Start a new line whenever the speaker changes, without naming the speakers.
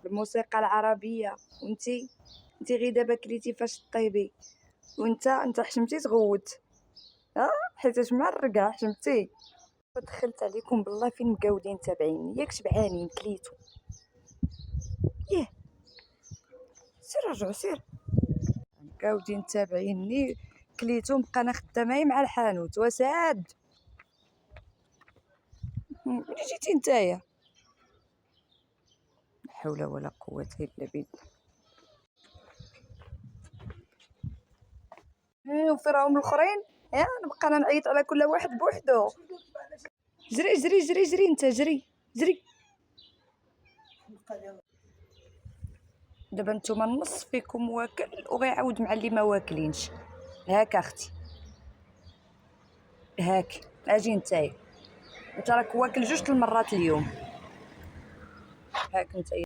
الموسيقى العربيه. انتي غير دابا كليتي فاش طيبي، وانت حشمتي تغوت، حيتاش معرقه حشمتي. دخلت عليكم بالله فين مقاودين تابعيني، ياك شبعانين كليتو. سير رجعوا سير. مقاودين تابعيني كليتو، بقى انا خدامه مع الحانوت وسعد. ملي جيتي نتايا؟ لا حول ولا قوه الا بالله. وفين راهم الاخرين؟ نبقى انا نعيط على كل واحد بوحدو. جري جري جري جري انت جري جري. دابا نتوما النص فيكم واكل وغيعاود مع اللي ما واكلينش. هاك اختي، هاك اجي نتايا، انت راك واكل 2 المرات اليوم. هاك نتايا.